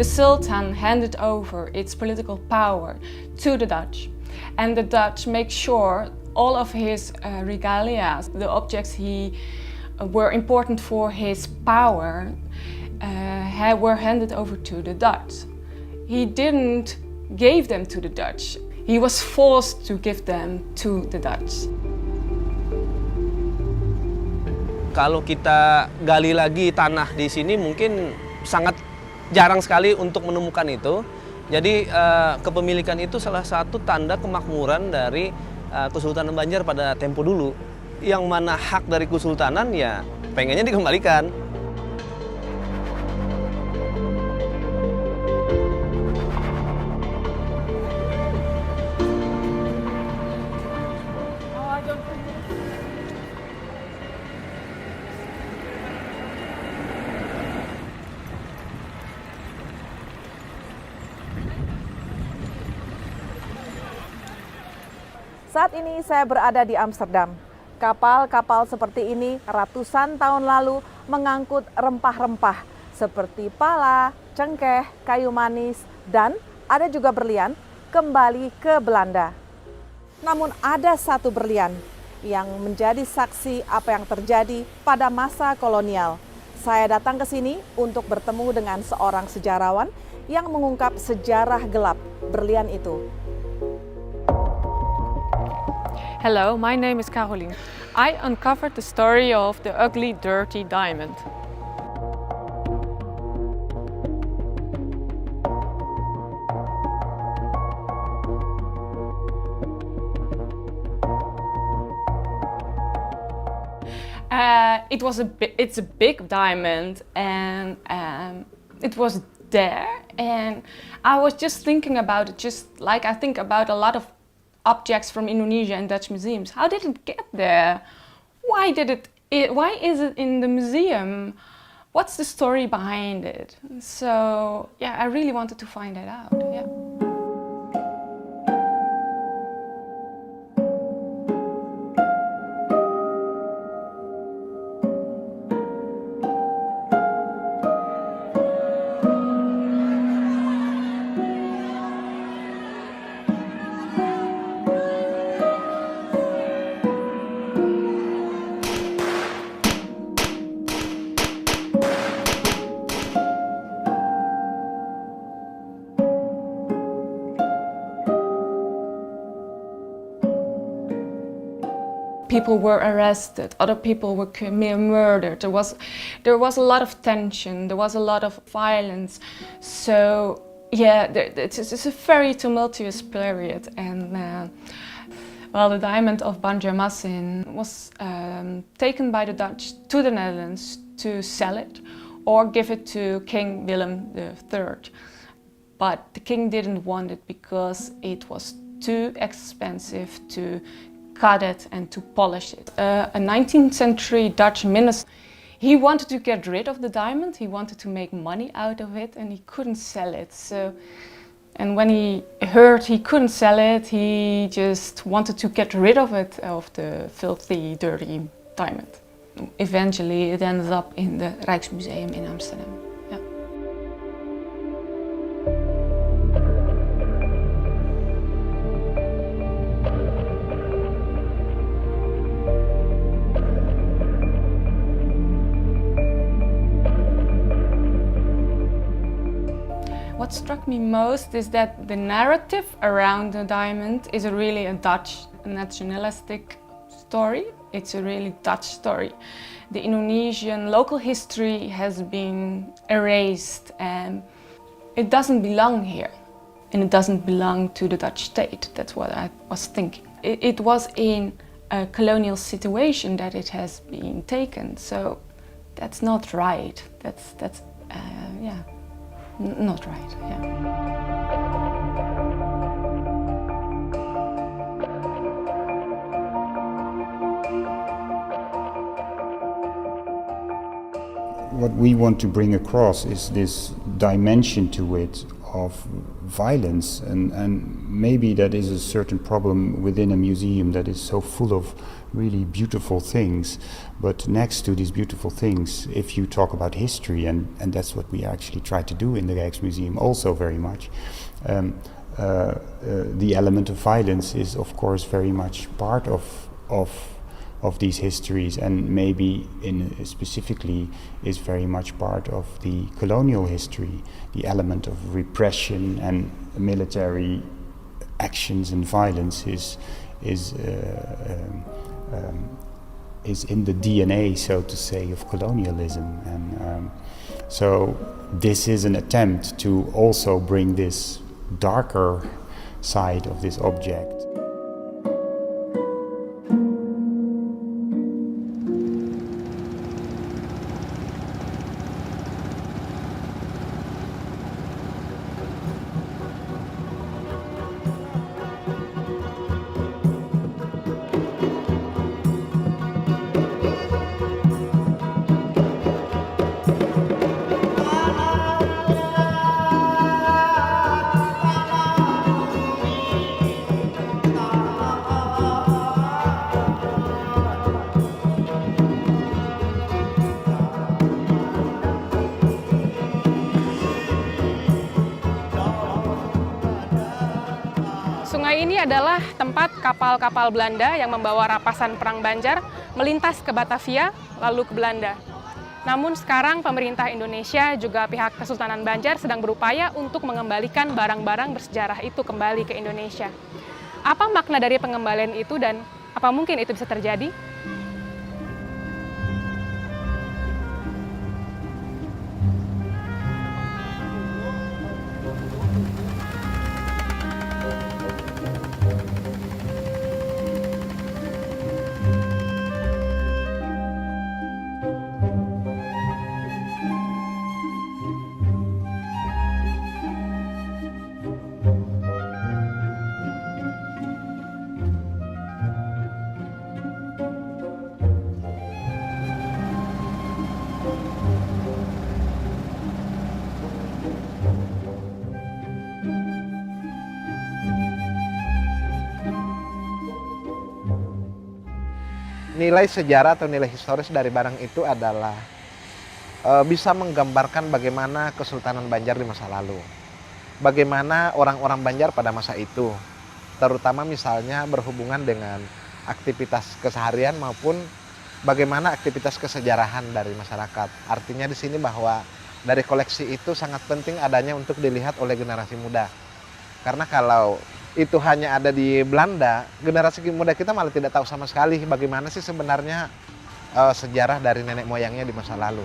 The Sultan handed over its political power to the Dutch, and the Dutch make sure all of his regalia, the objects he were important for his power, were handed over to the Dutch. He didn't give them to the Dutch. He was forced to give them to the Dutch. Kalau kita gali lagi tanah di sini mungkin sangat jarang sekali untuk menemukan itu. Jadi kepemilikan itu salah satu tanda kemakmuran dari Kesultanan Banjar pada tempo dulu. Yang mana hak dari kesultanan ya pengennya dikembalikan. Saat ini saya berada di Amsterdam. Kapal-kapal seperti ini ratusan tahun lalu mengangkut rempah-rempah seperti pala, cengkeh, kayu manis, dan ada juga berlian kembali ke Belanda. Namun ada satu berlian yang menjadi saksi apa yang terjadi pada masa kolonial. Saya datang ke sini untuk bertemu dengan seorang sejarawan yang mengungkap sejarah gelap berlian itu. Hello, my name is Caroline. I uncovered the story of the ugly, dirty diamond. It's a big diamond, and it was there, and I was just thinking about it, just like I think about a lot of objects from Indonesia and Dutch museums. How did it get there? Why is it in the museum? What's the story behind it? So yeah, I really wanted to find that out. Yeah. People were arrested, other people were murdered. There was a lot of tension, there was a lot of violence. So yeah, it's a very tumultuous period. And the diamond of Banjarmasin was taken by the Dutch to the Netherlands to sell it or give it to King Willem III. But the king didn't want it because it was too expensive to cut it and to polish it. A 19th century Dutch minister, he wanted to get rid of the diamond, he wanted to make money out of it, and he couldn't sell it. And when he heard he couldn't sell it, he just wanted to get rid of it, of the filthy, dirty diamond. Eventually it ended up in the Rijksmuseum in Amsterdam. What struck me most is that the narrative around the diamond is really a Dutch nationalistic story. It's a really Dutch story. The Indonesian local history has been erased, and it doesn't belong here. And it doesn't belong to the Dutch state. That's what I was thinking. It was in a colonial situation that it has been taken. So that's not right. That's not right, yeah. What we want to bring across is this dimension to it of violence, and maybe that is a certain problem within a museum that is so full of really beautiful things. But next to these beautiful things, if you talk about history, and that's what we actually try to do in the Rijksmuseum also very much, the element of violence is of course very much part of these histories, and maybe specifically is very much part of the colonial history. The element of repression and military actions and violence is in the DNA, so to say, of colonialism, and so this is an attempt to also bring this darker side of this object. Sungai ini adalah tempat kapal-kapal Belanda yang membawa rapasan Perang Banjar melintas ke Batavia, lalu ke Belanda. Namun sekarang pemerintah Indonesia juga pihak Kesultanan Banjar sedang berupaya untuk mengembalikan barang-barang bersejarah itu kembali ke Indonesia. Apa makna dari pengembalian itu dan apa mungkin itu bisa terjadi? Nilai sejarah atau nilai historis dari barang itu adalah bisa menggambarkan bagaimana Kesultanan Banjar di masa lalu. Bagaimana orang-orang Banjar pada masa itu, terutama misalnya berhubungan dengan aktivitas keseharian maupun bagaimana aktivitas kesejarahan dari masyarakat. Artinya di sini bahwa dari koleksi itu sangat penting adanya untuk dilihat oleh generasi muda. Karena kalau itu hanya ada di Belanda, generasi muda kita malah tidak tahu sama sekali bagaimana sih sebenarnya sejarah dari nenek moyangnya di masa lalu.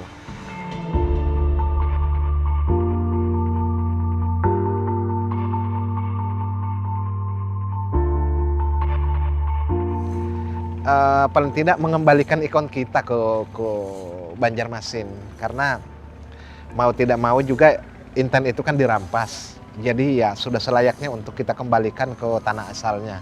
Paling tidak mengembalikan ikon kita ke Banjarmasin, karena mau tidak mau juga Inten itu kan dirampas. Jadi ya sudah selayaknya untuk kita kembalikan ke tanah asalnya.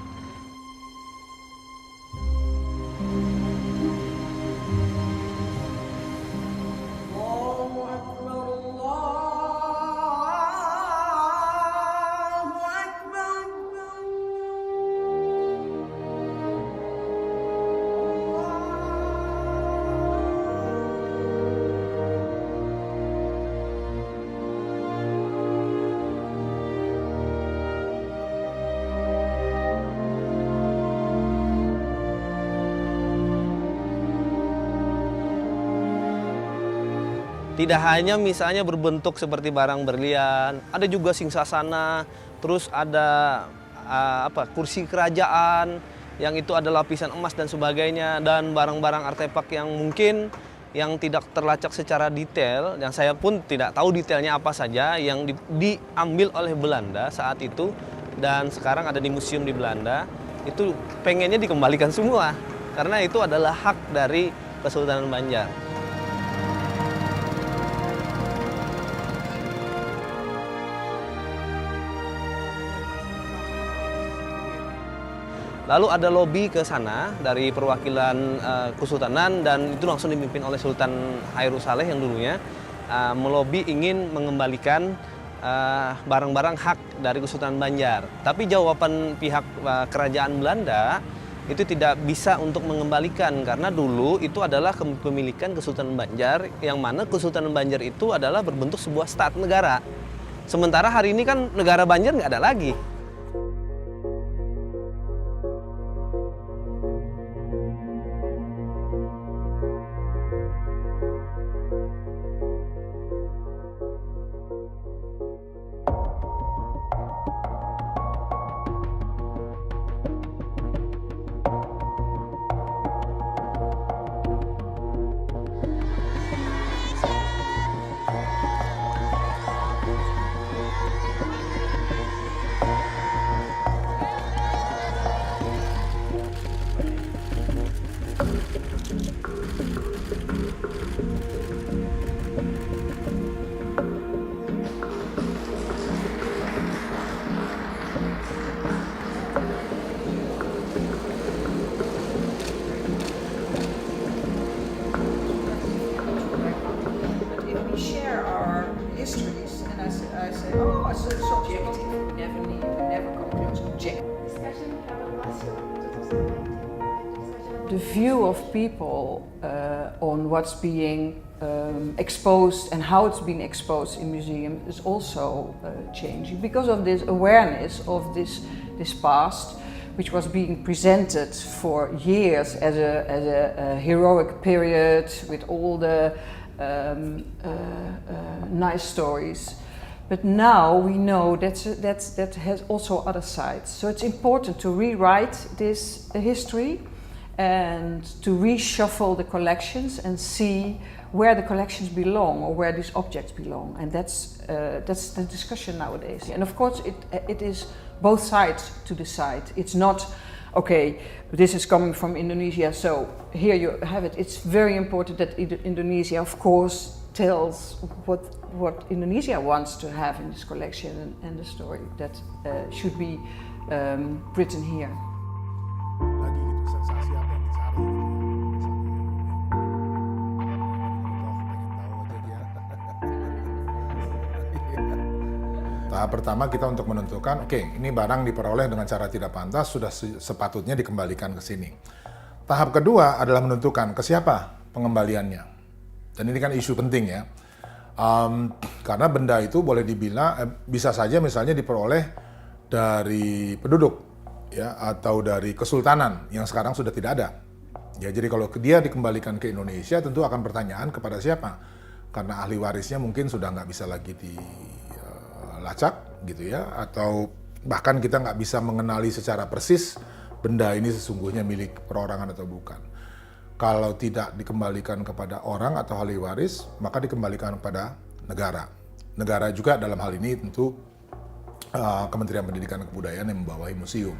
Tidak hanya misalnya berbentuk seperti barang berlian, ada juga singsasana, terus ada kursi kerajaan yang itu ada lapisan emas dan sebagainya, dan barang-barang artefak yang mungkin yang tidak terlacak secara detail, yang saya pun tidak tahu detailnya apa saja yang diambil oleh Belanda saat itu dan sekarang ada di museum di Belanda, itu pengennya dikembalikan semua karena itu adalah hak dari Kesultanan Banjar. Lalu ada lobi ke sana dari perwakilan Kesultanan dan itu langsung dipimpin oleh Sultan Hairul Saleh yang dulunya melobi ingin mengembalikan barang-barang hak dari Kesultanan Banjar. Tapi jawaban pihak kerajaan Belanda itu tidak bisa untuk mengembalikan karena dulu itu adalah kepemilikan Kesultanan Banjar, yang mana Kesultanan Banjar itu adalah berbentuk sebuah stat negara. Sementara hari ini kan negara Banjar nggak ada lagi. If we share our histories, and I say, oh, it's subjective. We never come close to objective. The view of people on what's being exposed and how it's being exposed in museum is also changing because of this awareness of this past, which was being presented for years as a heroic period with all the nice stories. But now we know that has also other sides. So it's important to rewrite this history and to reshuffle the collections and see where the collections belong or where these objects belong. And that's the discussion nowadays. And of course it is both sides to decide. It's not, okay, this is coming from Indonesia, so here you have it. It's very important that Indonesia, of course, tells what Indonesia wants to have in this collection and the story that should be written here. Lagi gitu, sensasi apa yang dicari gitu ya. Tahap pertama kita untuk menentukan, oke, ini barang diperoleh dengan cara tidak pantas, sudah sepatutnya dikembalikan ke sini. Tahap kedua adalah menentukan ke siapa pengembaliannya. Dan ini kan isu penting ya. Karena benda itu boleh dibilang bisa saja misalnya diperoleh dari penduduk ya, atau dari kesultanan yang sekarang sudah tidak ada. Ya, jadi kalau dia dikembalikan ke Indonesia tentu akan pertanyaan kepada siapa? Karena ahli warisnya mungkin sudah nggak bisa lagi dilacak gitu ya, atau bahkan kita nggak bisa mengenali secara persis benda ini sesungguhnya milik perorangan atau bukan. Kalau tidak dikembalikan kepada orang atau ahli waris, maka dikembalikan kepada negara. Negara juga dalam hal ini tentu Kementerian Pendidikan dan Kebudayaan yang membawahi museum.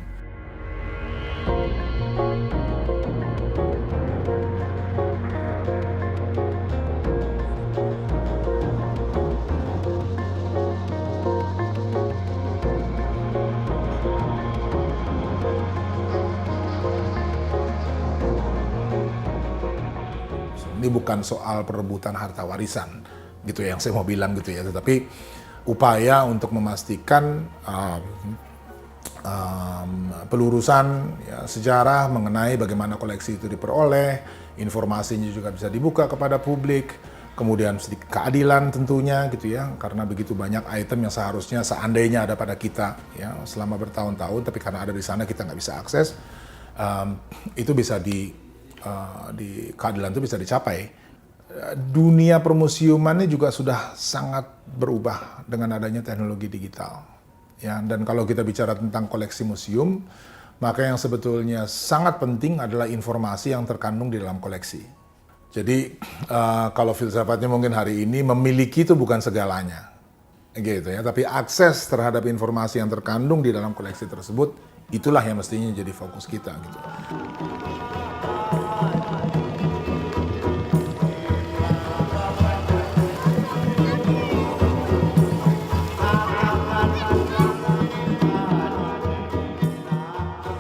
Ini bukan soal perebutan harta warisan, gitu ya, yang saya mau bilang gitu ya, tetapi upaya untuk memastikan pelurusan ya, sejarah mengenai bagaimana koleksi itu diperoleh, informasinya juga bisa dibuka kepada publik, kemudian keadilan tentunya gitu ya, karena begitu banyak item yang seharusnya seandainya ada pada kita ya selama bertahun-tahun, tapi karena ada di sana kita nggak bisa akses, itu bisa di keadilan itu bisa dicapai. Dunia permuseumannya juga sudah sangat berubah dengan adanya teknologi digital. Ya, dan kalau kita bicara tentang koleksi museum, maka yang sebetulnya sangat penting adalah informasi yang terkandung di dalam koleksi. Jadi kalau filsafatnya mungkin hari ini memiliki itu bukan segalanya, gitu ya. Tapi akses terhadap informasi yang terkandung di dalam koleksi tersebut, itulah yang mestinya jadi fokus kita, gitu.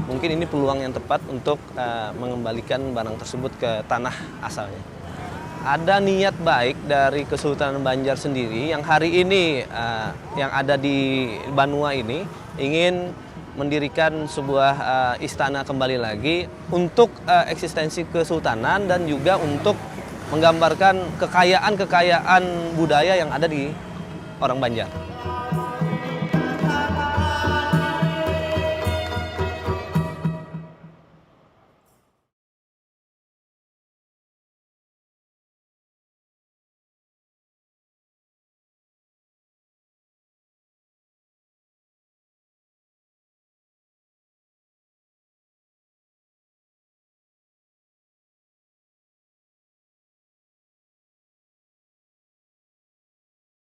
Mungkin ini peluang yang tepat untuk mengembalikan barang tersebut ke tanah asalnya. ada niat baik dari Kesultanan Banjar sendiri yang hari ini yang ada di Banua ini ingin mendirikan sebuah istana kembali lagi untuk eksistensi kesultanan dan juga untuk menggambarkan kekayaan budaya yang ada di orang Banjar.